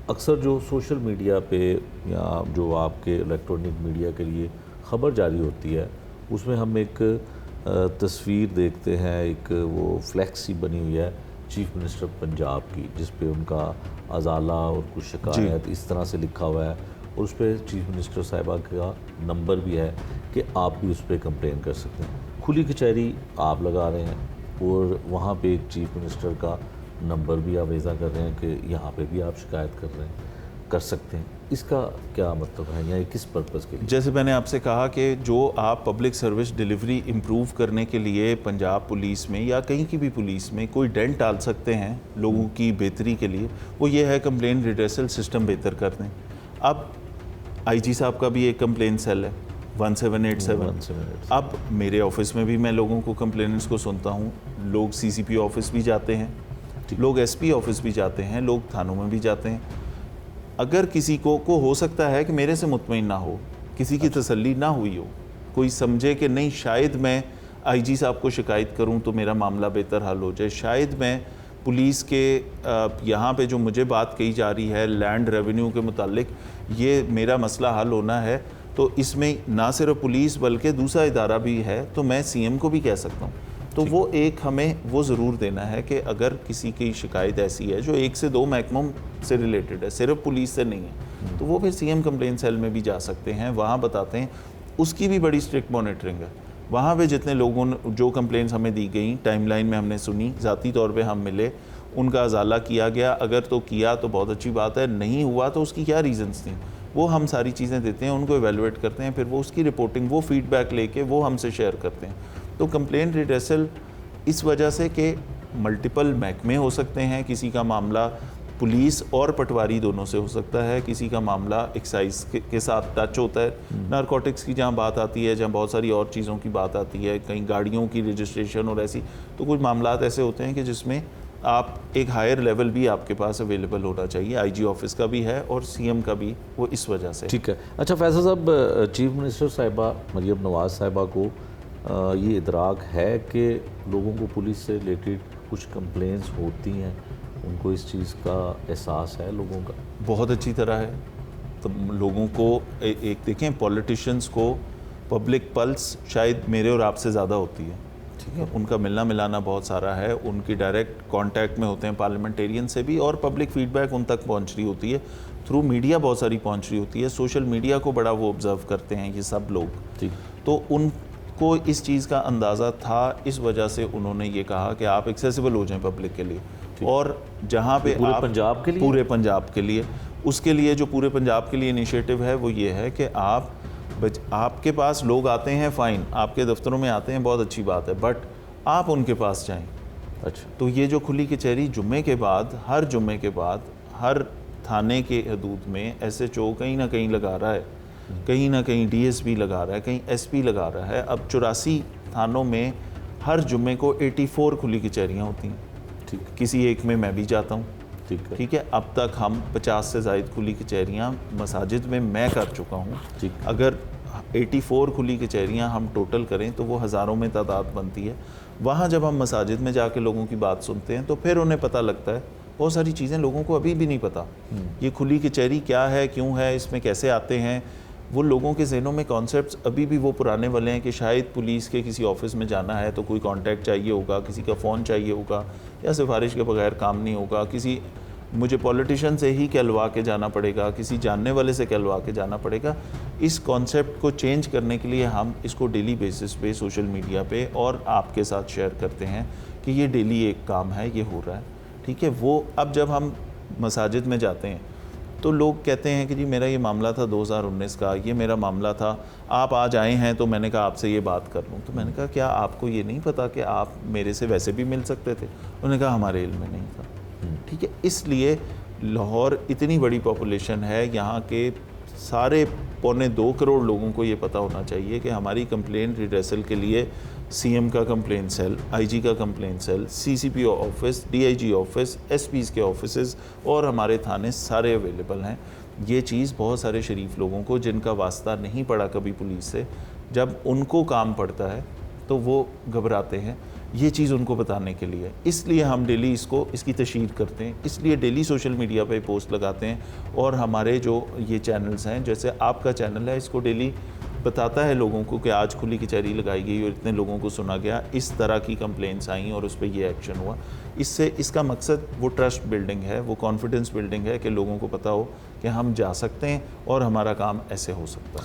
اکثر جو social media پہ یا جو آپ کے الیکٹرانک میڈیا کے لیے خبر جاری ہوتی ہے اس میں ہم ایک تصویر دیکھتے ہیں، ایک وہ فلیکس سی بنی ہوئی ہے چیف منسٹر پنجاب کی، جس پہ ان کا ازالہ اور کچھ شکایت اس طرح سے لکھا ہوا ہے، اور اس پہ چیف منسٹر صاحبہ کا نمبر بھی ہے کہ آپ بھی اس پہ کمپلین کر سکتے ہیں۔ کھلی کچہری آپ لگا رہے ہیں اور وہاں پہ ایک چیف منسٹر کا نمبر بھی آپ ایزا کر رہے ہیں کہ یہاں پہ بھی آپ شکایت کر سکتے ہیں، اس کا کیا مطلب ہے یا کس پرپز کے لیے؟ جیسے میں نے آپ سے کہا کہ جو آپ پبلک سروس ڈیلیوری امپروو کرنے کے لیے پنجاب پولیس میں یا کہیں کی بھی پولیس میں کوئی ڈینٹ ڈال سکتے ہیں لوگوں کی بہتری کے لیے، وہ یہ ہے کمپلین ریڈریسل سسٹم بہتر کر دیں۔ اب آئی جی صاحب کا بھی ایک کمپلین سیل ہے 1787۔ اب میرے آفس میں بھی میں لوگوں کو کمپلیننٹس کو سنتا ہوں، لوگ سی سی پی آفس بھی جاتے ہیں، لوگ ایس پی آفس بھی جاتے ہیں، لوگ تھانوں میں بھی جاتے ہیں۔ اگر کسی کو ہو سکتا ہے کہ میرے سے مطمئن نہ ہو، کسی کی تسلی نہ ہوئی ہو، کوئی سمجھے کہ نہیں شاید میں آئی جی صاحب کو شکایت کروں تو میرا معاملہ بہتر حل ہو جائے، شاید میں پولیس کے یہاں پہ جو مجھے بات کہی جا رہی ہے لینڈ ریونیو کے متعلق یہ میرا مسئلہ حل ہونا ہے، تو اس میں نہ صرف پولیس بلکہ دوسرا ادارہ بھی ہے، تو میں سی ایم کو بھی کہہ سکتا ہوں۔ تو وہ ایک ہمیں وہ ضرور دینا ہے کہ اگر کسی کی شکایت ایسی ہے جو 1 سے 2 محکموں سے ریلیٹڈ ہے، صرف پولیس سے نہیں ہے، تو وہ پھر سی ایم کمپلین سیل میں بھی جا سکتے ہیں، وہاں بتاتے ہیں۔ اس کی بھی بڑی اسٹرکٹ مانیٹرنگ ہے، وہاں پہ جتنے لوگوں نے جو کمپلینس ہمیں دی گئیں ٹائم لائن میں ہم نے سنی، ذاتی طور پہ ہم ملے، ان کا ازالہ کیا گیا، اگر تو کیا تو بہت اچھی بات ہے، نہیں ہوا تو اس کی کیا ریزنز تھیں، وہ ہم ساری چیزیں دیتے ہیں، ان کو ایویلویٹ کرتے ہیں، پھر وہ اس کی رپورٹنگ، وہ فیڈ بیک لے کے وہ ہم سے شیئر کرتے ہیں۔ تو کمپلین ریڈریسل اس وجہ سے کہ ملٹیپل محکمے ہو سکتے ہیں، کسی کا معاملہ پولیس اور پٹواری دونوں سے ہو سکتا ہے، کسی کا معاملہ ایکسائز کے ساتھ ٹچ ہوتا ہے، نارکوٹکس کی جہاں بات آتی ہے، جہاں بہت ساری اور چیزوں کی بات آتی ہے، کہیں گاڑیوں کی رجسٹریشن اور ایسی، تو کچھ معاملات ایسے ہوتے ہیں کہ جس میں آپ ایک ہائر لیول بھی آپ کے پاس اویلیبل ہونا چاہیے، آئی جی آفس کا بھی ہے اور سی ایم کا بھی، وہ اس وجہ سے۔ ٹھیک ہے۔ اچھا فیصل صاحب، چیف منسٹر صاحبہ مریم نواز صاحبہ کو یہ ادراک ہے کہ لوگوں کو پولیس سے ریلیٹڈ کچھ کمپلینس ہوتی ہیں، ان کو اس چیز کا احساس ہے لوگوں کا؟ بہت اچھی طرح ہے۔ تو لوگوں کو ایک دیکھیں، پولیٹیشنز کو پبلک پلس شاید میرے اور آپ سے زیادہ ہوتی ہے، ٹھیک ہے، ان کا ملنا ملانا بہت سارا ہے، ان کی ڈائریکٹ کانٹیکٹ میں ہوتے ہیں پارلیمنٹیرین سے بھی، اور پبلک فیڈ بیک ان تک پہنچ رہی ہوتی ہے، تھرو میڈیا بہت ساری پہنچ رہی ہوتی ہے، سوشل میڈیا کو بڑا وہ آبزرو کرتے ہیں یہ سب لوگ، تو ان کو اس چیز کا اندازہ تھا، اس وجہ سے انہوں نے یہ کہا کہ آپ ایکسیسیبل ہو جائیں پبلک کے لیے، اور جہاں پہ پورے پنجاب کے لیے، پورے پنجاب کے لیے، اس کے لیے جو پورے پنجاب کے لیے انیشیٹو ہے وہ یہ ہے کہ آپ کے پاس لوگ آتے ہیں، فائن، آپ کے دفتروں میں آتے ہیں، بہت اچھی بات ہے، بٹ آپ ان کے پاس جائیں۔ اچھا، تو یہ جو کھلی کچہری جمعے کے بعد، ہر جمعے کے بعد ہر تھانے کے حدود میں ایس ایچ او کہیں نہ کہیں لگا رہا ہے، کہیں نہ کہیں ڈی ایس پی لگا رہا ہے، کہیں ایس پی لگا رہا ہے۔ اب 84 تھانوں میں ہر جمعے کو 84 کھلی کچہریاں ہوتی ہیں، کسی ایک میں بھی جاتا ہوں، ٹھیک ہے۔ اب تک ہم 50 سے زائد کھلی کچہریاں مساجد میں کر چکا ہوں۔ اگر 84 کھلی کچہریاں ہم ٹوٹل کریں تو وہ ہزاروں میں تعداد بنتی ہے۔ وہاں جب ہم مساجد میں جا کے لوگوں کی بات سنتے ہیں تو پھر انہیں پتہ لگتا ہے، بہت ساری چیزیں لوگوں کو ابھی بھی نہیں پتہ، یہ کھلی کچہری کیا ہے، کیوں ہے، اس میں کیسے آتے ہیں، وہ لوگوں کے ذہنوں میں کانسیپٹس ابھی بھی وہ پرانے والے ہیں کہ شاید پولیس کے کسی آفس میں جانا ہے تو کوئی کانٹیکٹ چاہیے ہوگا، کسی کا فون چاہیے ہوگا، یا سفارش کے بغیر کام نہیں ہوگا، کسی مجھے پولیٹیشین سے ہی کہلوا کے جانا پڑے گا، کسی جاننے والے سے کہلوا کے جانا پڑے گا۔ اس کانسیپٹ کو چینج کرنے کے لیے ہم اس کو ڈیلی بیسس پہ سوشل میڈیا پہ اور آپ کے ساتھ شیئر کرتے ہیں کہ یہ ڈیلی ایک کام ہے، یہ ہو رہا ہے، ٹھیک ہے۔ وہ اب جب ہم مساجد میں جاتے ہیں تو لوگ کہتے ہیں کہ جی میرا یہ معاملہ تھا 2019 کا، یہ میرا معاملہ تھا، آپ آج آئے ہیں تو میں نے کہا آپ سے یہ بات کر لوں۔ تو میں نے کہا کیا آپ کو یہ نہیں پتا کہ آپ میرے سے ویسے بھی مل سکتے تھے؟ انہوں نے کہا ہمارے علم میں نہیں تھا، ٹھیک ہے۔ اس لیے لاہور اتنی بڑی پاپولیشن ہے، یہاں کے سارے 1.25 کروڑ لوگوں کو یہ پتہ ہونا چاہیے کہ ہماری کمپلین ریڈریسل کے لیے سی ایم کا کمپلین سیل، آئی جی کا complaint cell, C C P O office, D I G office, SPs کے آفیسز اور ہمارے تھانے سارے اویلیبل ہیں۔ یہ چیز بہت سارے شریف لوگوں کو جن کا واسطہ نہیں پڑا کبھی پولیس سے، جب ان کو کام پڑتا ہے تو وہ گھبراتے ہیں۔ یہ چیز ان کو بتانے کے لیے، اس لیے ہم ڈیلی اس کی تشہیر کرتے ہیں، اس لیے ڈیلی سوشل میڈیا پہ پوسٹ لگاتے ہیں، اور ہمارے جو یہ چینلز ہیں جیسے آپ کا چینل ہے اس کو ڈیلی بتاتا ہے لوگوں کو کہ آج کھلی کچہری لگائی گئی اور اتنے لوگوں کو سنا گیا، اس طرح کی کمپلینٹس آئیں اور اس پہ یہ ایکشن ہوا۔ اس کا مقصد وہ ٹرسٹ بلڈنگ ہے، وہ کانفیڈنس بلڈنگ ہے کہ لوگوں کو پتہ ہو کہ ہم جا سکتے ہیں اور ہمارا کام ایسے ہو سکتا ہے۔